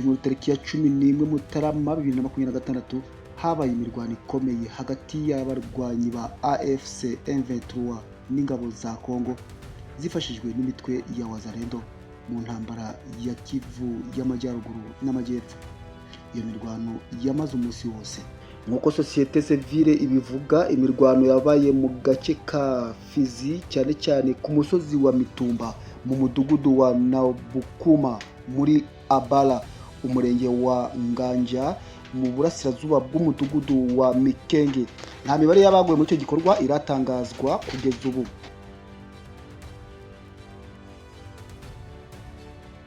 cyumweru tariki ya 11 Mutarama 2026 habaye imirwano ikomeye hagati y'abarwanyi ba AFC M23 n'ingabo za Kongo zifashijwe n'imitwe ya Wazalendo mu ntambara ya Kivu y'Amajyaruguru n'Amajyepfo. Iyo mirwano yamaze umunsi wose. Nkuko societe civile ibivuga, imirwano yabaye mu gace ka Fizi cyane cyane ku musozi wa Mitumba mu mudugudu wa Nabukuma muri Abala, umurenge wa Nganja mu burasirazuba bw'umudugudu wa Mikenge. Nta mibare y'abaguye muri icyo gikorwa iratangazwa kugeza ubu.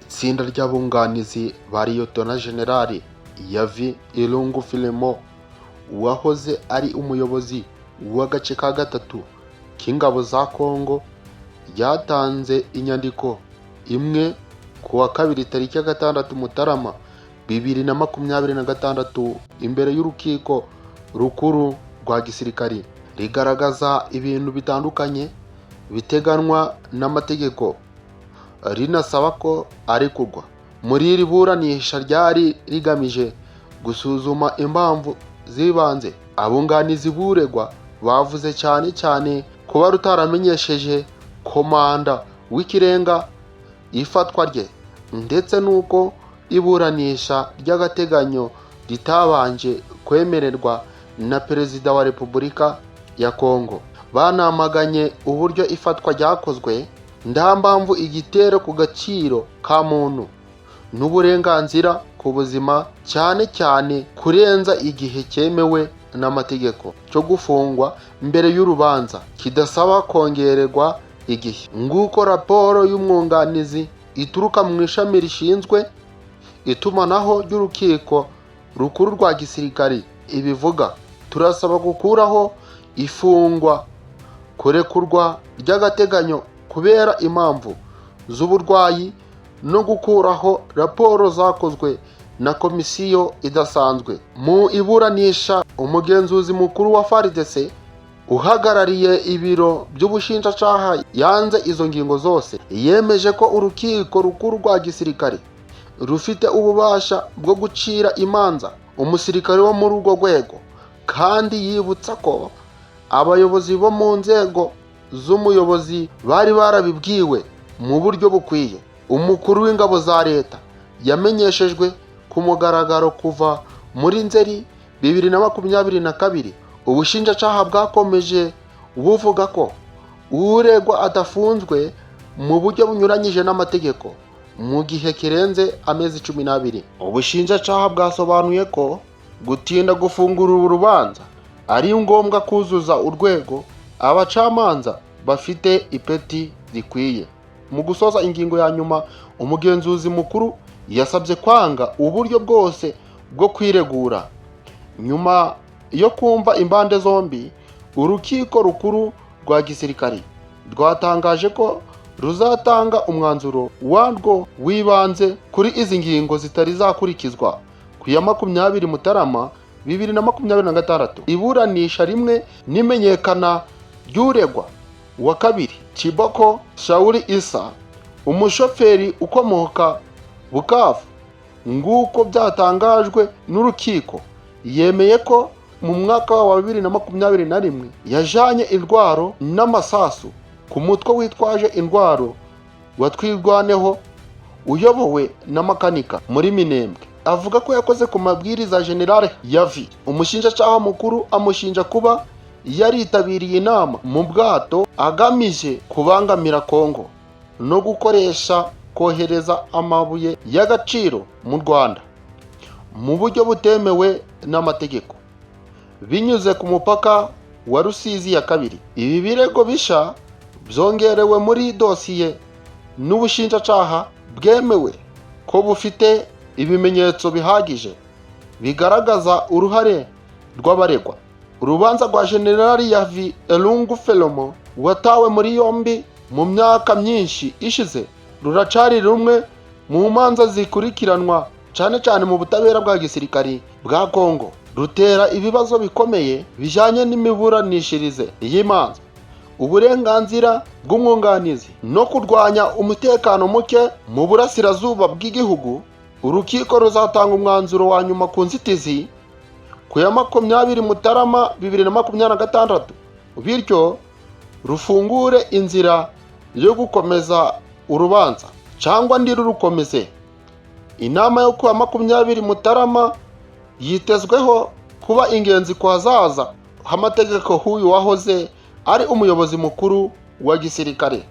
Itsinda ry'abunganizi ba Liyetona Generali Yavi Ilungu Filemo wahoze ari umuyobozi w'agace ka gatatu k'ingabo za Kongo ryatanze inyandiko imwe ku wa kabiri tariki ya 6 Mutarama 2026 imbere y'urukiko rukuru rwa gisirikari, rigaragaza ibintu bitandukanye biteganwa n'amategeko, rinasaba ko arekurwa. Muri iri buranisha ryari rigamije gusuzuma impamvu zibanze abunganizi buregwa bavuze cyane kuba rutaramenyesheje komanda w'ikirenga ifatwa rye, ndetse nuko iburanisha ry'agateganyo ritabanje kwemererwa na Perezida wa Repubulika ya Kongo. Banamaganye uburyo ifatwa ryakozwe nta mpamvu igitero ku gaciro ka muntu n'uburenganzira ku buzima, cyane kurenza igihe cyemewe n'amategeko cyo gufungwa mbere y'urubanza kidasaba kongererwa igihe. Nguko raporo y'umwunganizi ituruka mu ishami rishinzwe itumanaho ry'urukiko rukuru rwa gisirikari ibivuga. Turasaba gukuraho ifungwa, kurekurwa ry'agateganyo kubera impamvu z'uburwayi no gukuraho raporo zakozwe na komisiyo idasanzwe. Mu iburanisha, umugenzuzi mukuru wa FARDC uhagarariye ibiro by'ubushinjacyaha yanze izo ngingo zose. Yemeje ko urukiko rukuru rwa gisirikare rufite ububasha bwo gucira imanza umusirikare wo muri urwo rwego, kandi yibutsa ko abayobozi bo mu nzego z'umuyobozi bari barabibwiwe mu buryo bukwiye. Umukuru w'ingabo za leta yamenyeshejwe ku mugaragaro kuva muri Nzeri 2022. Ubushinjacyaha bwakomeje buvuga ko uregwa adafunzwe mu buryo bunyuranyije n'amategeko mu gihe kirenze amezi 12. Ubushinjacyaha bwasobanuye ko gutinda gufungura urubanza ari ngombwa kuzuza urwego abacamanza bafite ipeti rikwiye. Mu gusoza ingingo ya nyuma, umugenzuzi mukuru yasabye kwanga uburyo bwose bwo kwiregura. Nyuma yo kumva impande zombi, urukiko rukuru rwa gisirikari rwatangaje ko ruzatanga umwanzuro warwo wibanze kuri izi ngingo zitari zakurikizwa ku ya 20 Mutarama 2026. Iburanisha rimwe n'imenyekana ry'uregwa wa kabiri Chiboko Shauri Isa, umushoferi ukomoka Bukavu, nguko byatangajwe n'urukiko. Yemeye ko mu mwaka wa 2021 yajanye indwaro n'amasasu ku mutwe witwaje indwaro watwirwaneho uyobowe na makanika muri Minembwe. Avuga ko yakoze ku mabwiriza General Yavi. Umushinjacyaha mukuru amushinja kuba yaritabiriye inama mu bwato agamije kubangamira Kongo no gukoresha kohereza amabuye y'agaciro mu Rwanda mu buryo butemewe n'amategeko binyuze ku mupaka wa Rusizi ya kabiri. Ibi birego bisha byongerewe muri dosiye n'ubushinjacyaha bwemewe ko bufite ibimenyetso bihagije bigaragaza uruhare rw'abaregwa. Urubanza rwa Generali Yavi Ilungu Filemo watawe muri yombi mu myaka myinshi ishize ruracari rumwe mu manza zikurikiranwa cyane mu butabera bwa gisirikari bwa Kongo. Rutera ibibazo bikomeye bijanye n'imiburanishirize y'imanza, uburenganzira bw'umwunganizi no kurwanya umutekano muke mu burasirazuba bw'igihugu urukiko ruzatanga umwanzuro wa nyuma ku nzitizi ku ya 20 Mutarama 2026, bityo rufungure inzira yo gukomeza urubanza cyangwa ntirurukomeze. Inama yo ku ya 20 Mutarama yitezweho kuba ingenzi ku hazaza h'amategeko h'uyu wahoze ari umuyobozi mukuru wa gisirikare.